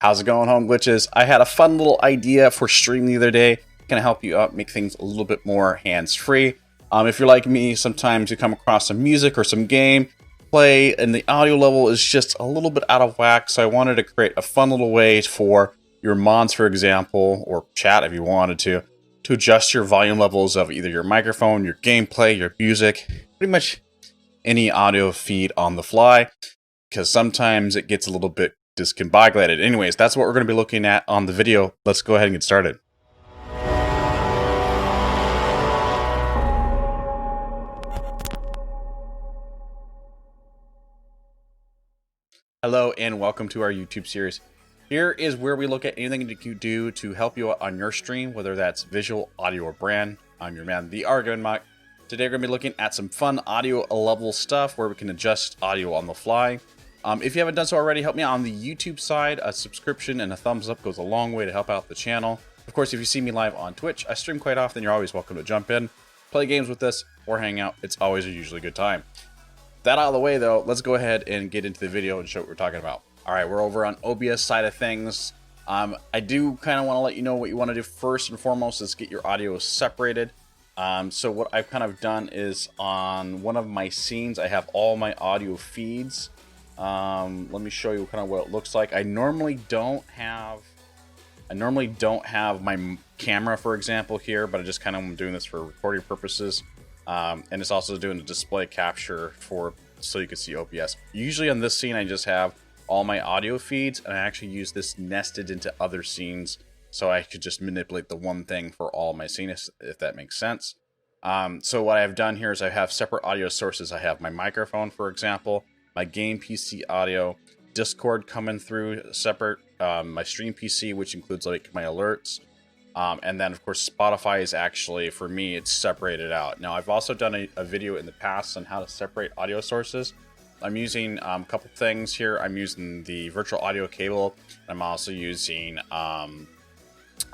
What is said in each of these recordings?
How's it going, Home Glitches? I had a fun little idea for stream the other day. Gonna help you out, make things a little bit more hands-free. If you're like me, sometimes you come across some music or some game play and the audio level is just a little bit out of whack, so I wanted to create a fun little way for your mods, for example, or chat if you wanted to adjust your volume levels of either your microphone, your gameplay, your music, pretty much any audio feed on the fly, because sometimes it gets a little bit discombobulated. Anyways, that's what we're going to be looking at on the video. Let's go ahead and get started. Hello and welcome to our YouTube series. Here is where we look at anything that you do to help you out on your stream, whether that's visual, audio, or brand. I'm your man, the Argon Mike. Today we're going to be looking at some fun audio level stuff where we can adjust audio on the fly. If you haven't done so already, help me out on the YouTube side. A subscription and a thumbs up goes a long way to help out the channel. Of course, if you see me live on Twitch, I stream quite often. You're always welcome to jump in, play games with us, or hang out. It's always a usually good time. That out of the way, though, let's go ahead and get into the video and show what we're talking about. All right, we're over on OBS side of things. I do kind of want to let you know what you want to do first and foremost is get your audio separated. So what I've kind of done is on one of my scenes, I have all my audio feeds. Let me show you kind of what it looks like. I normally don't have my camera, for example, here, but I just kind of am doing this for recording purposes. And it's also doing a display capture so you can see OBS. Usually on this scene, I just have all my audio feeds, and I actually use this nested into other scenes, so I could just manipulate the one thing for all my scenes, if that makes sense. So what I've done here is I have separate audio sources. I have my microphone, for example, my game PC audio, Discord coming through separate, my stream PC, which includes like my alerts, and then of course Spotify is actually, for me, it's separated out. Now I've also done a video in the past on how to separate audio sources. I'm using a couple things here. I'm using the virtual audio cable. I'm also using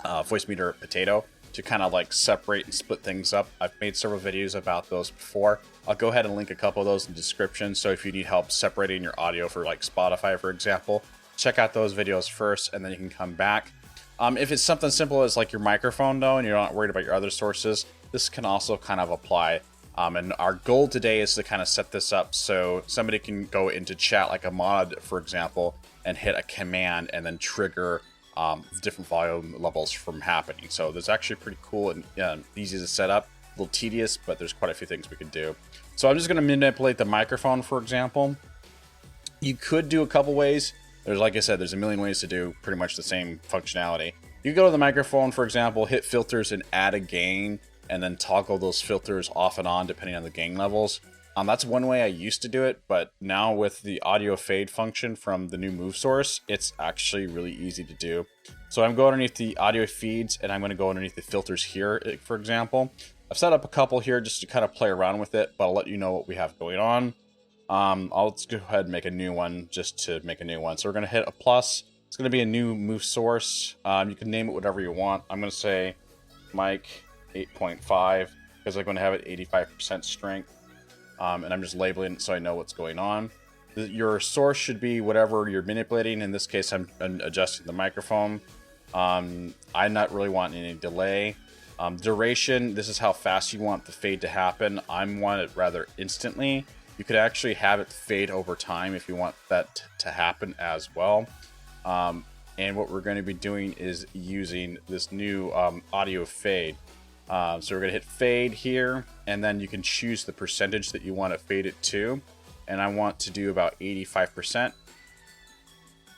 Voicemeeter Potato to kind of like separate and split things up. I've made several videos about those before. I'll go ahead and link a couple of those in the description. So if you need help separating your audio for like Spotify, for example, check out those videos first and then you can come back. If it's something simple as like your microphone though, and you're not worried about your other sources, this can also kind of apply. And our goal today is to kind of set this up so somebody can go into chat like a mod, for example, and hit a command and then trigger different volume levels from happening. So that's actually pretty cool and easy to set up. A little tedious, but there's quite a few things we can do. So I'm just going to manipulate the microphone, for example. You could do a couple ways. There's, like I said, there's a million ways to do pretty much the same functionality. You go to the microphone, for example, hit filters and add a gain, and then toggle those filters off and on depending on the gain levels. That's one way I used to do it, but now with the audio fade function from the new move source, it's actually really easy to do. So I'm going underneath the audio feeds and I'm going to go underneath the filters here, for example. I've set up a couple here just to kind of play around with it, but I'll let you know what we have going on. Let's go ahead and make a new one just to make a new one. So we're going to hit a plus. It's going to be a new move source. You can name it whatever you want. I'm going to say Mike 8.5 because I'm going to have it 85% strength. And I'm just labeling it so I know what's going on. Your source should be whatever you're manipulating. In this case, I'm adjusting the microphone. I'm not really wanting any delay. Duration, this is how fast you want the fade to happen. I want it rather instantly. You could actually have it fade over time if you want that to happen as well. And what we're going to be doing is using this new audio fade. So we're going to hit fade here, and then you can choose the percentage that you want to fade it to. And I want to do about 85%.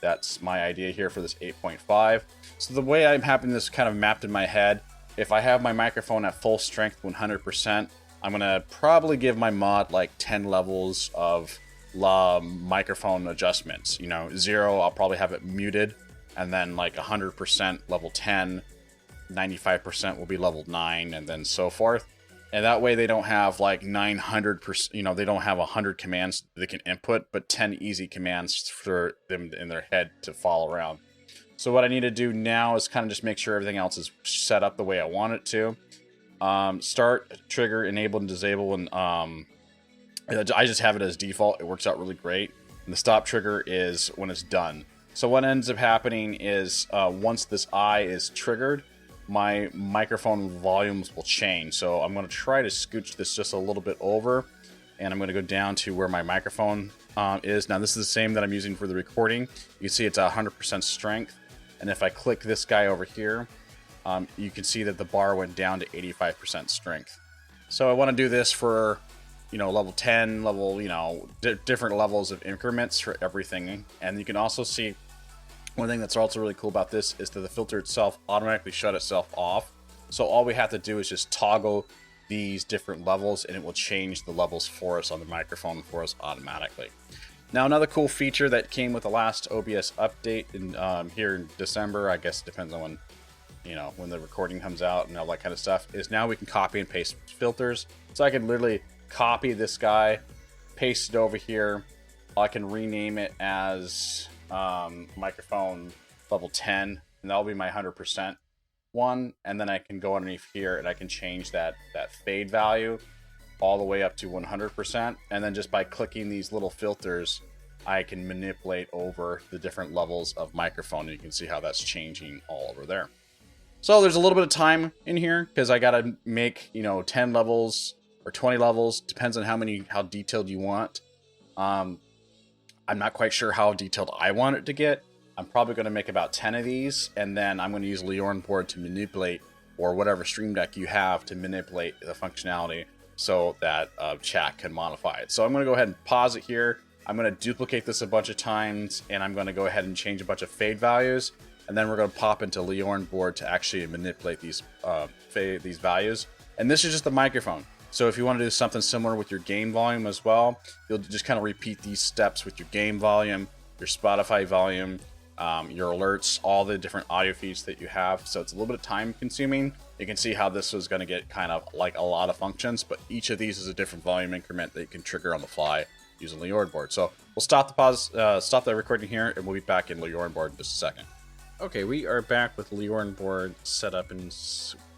That's my idea here for this 8.5. So the way I'm having this kind of mapped in my head, if I have my microphone at full strength 100%, I'm going to probably give my mod like 10 levels of microphone adjustments. 0, I'll probably have it muted, and then like 100% level 10. 95% will be level 9, and then so forth. And that way they don't have like 900%, they don't have 100 commands they can input, but 10 easy commands for them in their head to follow around. So what I need to do now is kind of just make sure everything else is set up the way I want it to. Start, trigger, enable, and disable, and I just have it as default. It works out really great. And the stop trigger is when it's done. So what ends up happening is once this eye is triggered, my microphone volumes will change. So I'm going to try to scooch this just a little bit over, and I'm going to go down to where my microphone is. Now this is the same that I'm using for the recording. You can see it's 100% strength. And if I click this guy over here, you can see that the bar went down to 85% strength. So I want to do this for, level 10, level, different levels of increments for everything. And you can also see one thing that's also really cool about this is that the filter itself automatically shut itself off. So all we have to do is just toggle these different levels, and it will change the levels for us on the microphone for us automatically. Now, another cool feature that came with the last OBS update here in December, I guess it depends on when the recording comes out and all that kind of stuff, is now we can copy and paste filters. So I can literally copy this guy, paste it over here. I can rename it as microphone level 10, and that'll be my 100% one. And then I can go underneath here and I can change that fade value all the way up to 100%. And then just by clicking these little filters, I can manipulate over the different levels of microphone, and you can see how that's changing all over there. So there's a little bit of time in here because I got to make, 10 levels or 20 levels. Depends on how detailed you want. I'm not quite sure how detailed I want it to get. I'm probably going to make about 10 of these, and then I'm going to use Leorn board to manipulate, or whatever Stream Deck you have to manipulate the functionality so that chat can modify it. So I'm going to go ahead and pause it here. I'm going to duplicate this a bunch of times, and I'm going to go ahead and change a bunch of fade values, and then we're going to pop into Leorn board to actually manipulate these values. And this is just the microphone. So if you want to do something similar with your game volume as well, you'll just kind of repeat these steps with your game volume, your Spotify volume, your alerts, all the different audio feeds that you have. So it's a little bit of time consuming. You can see how this is going to get kind of like a lot of functions, but each of these is a different volume increment that you can trigger on the fly using Leorn board. So we'll stop the recording here, and we'll be back in Leorn board in just a second. Okay, we are back with Leorn board set up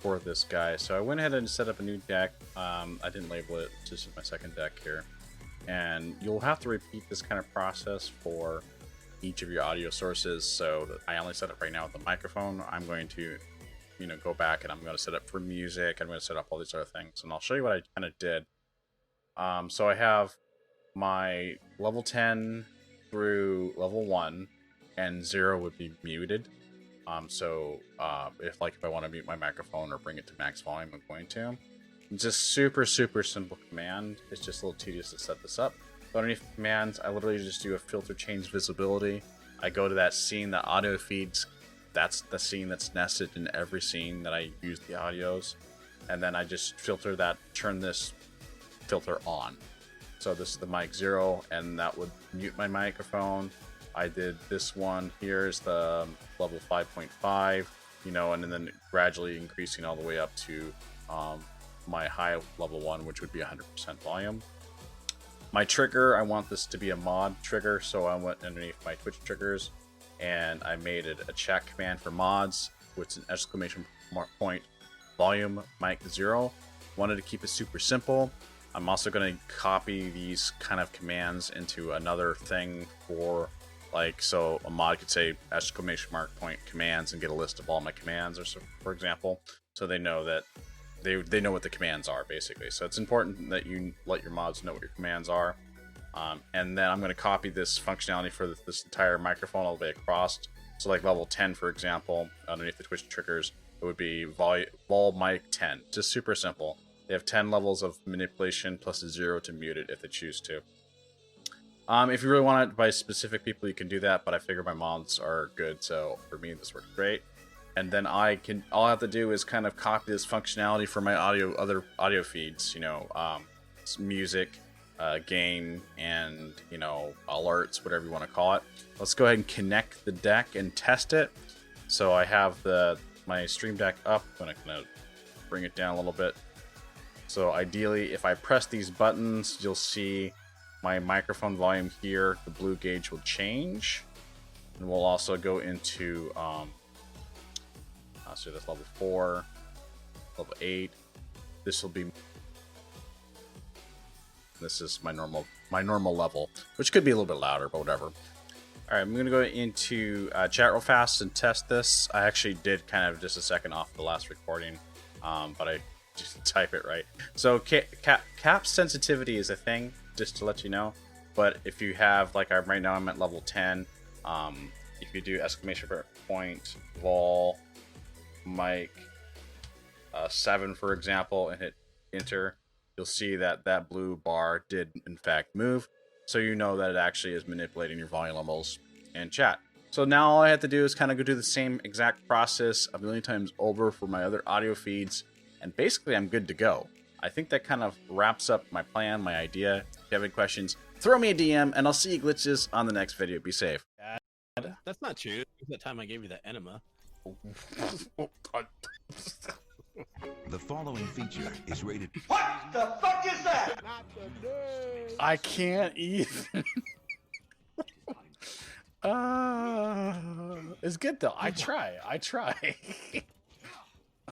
for this guy. So I went ahead and set up a new deck. I didn't label it, just my second deck here. And you'll have to repeat this kind of process for each of your audio sources. So I only set up right now with the microphone. I'm going to, go back, and I'm going to set up for music. I'm going to set up all these other things, and I'll show you what I kind of did. So I have my level 10 through level 1, and 0 would be muted. If I want to mute my microphone or bring it to max volume, I'm going to. It's just super simple command. It's just a little tedious to set this up. So underneath commands, I literally just do a filter change visibility. I go to that scene, the audio feeds. That's the scene that's nested in every scene that I use the audios. And then I just filter that, turn this filter on. So this is the mic 0, and that would mute my microphone. I did this one. Here's the level 5.5, and then gradually increasing all the way up to my high level 1, which would be 100% volume. My trigger, I want this to be a mod trigger, so I went underneath my Twitch triggers, and I made it a chat command for mods, with an exclamation point, volume mic 0. Wanted to keep it super simple. I'm also going to copy these kind of commands into another thing for, so a mod could say exclamation point commands and get a list of all my commands, or so, for example, so they know that they know what the commands are, basically. So it's important that you let your mods know what your commands are. And then I'm going to copy this functionality for this entire microphone all the way across. So like level 10, for example, underneath the Twitch triggers, it would be vol mic 10. Just super simple. They have 10 levels of manipulation plus a 0 to mute it if they choose to. If you really want it by specific people, you can do that, but I figure my mods are good, so for me this works great. And then all I have to do is kind of copy this functionality for my other audio feeds, music, game, and alerts, whatever you want to call it. Let's go ahead and connect the deck and test it. So I have my Stream Deck up. I'm gonna bring it down a little bit. So ideally, if I press these buttons, you'll see my microphone volume here. The blue gauge will change, and we'll also go into so that's level 4, level 8. This is my normal level, which could be a little bit louder, but whatever. All right, I'm gonna go into chat real fast and test this. I actually did kind of just a second off the last recording, but I just type it right. So cap sensitivity is a thing, just to let you know. But if you have, like right now I'm at level 10, if you do exclamation point vol mic 7, for example, and hit enter, you'll see that that blue bar did in fact move. So you know that it actually is manipulating your volume levels in chat. So now all I have to do is kind of go do the same exact process a million times over for my other audio feeds, and basically I'm good to go. I think that kind of wraps up my plan, my idea. If you have any questions, throw me a DM, and I'll see you glitches on the next video. Be safe. That's not true. It was that time I gave you the enema. The following feature is rated. What the fuck is that? I can't even. It's good though. I try.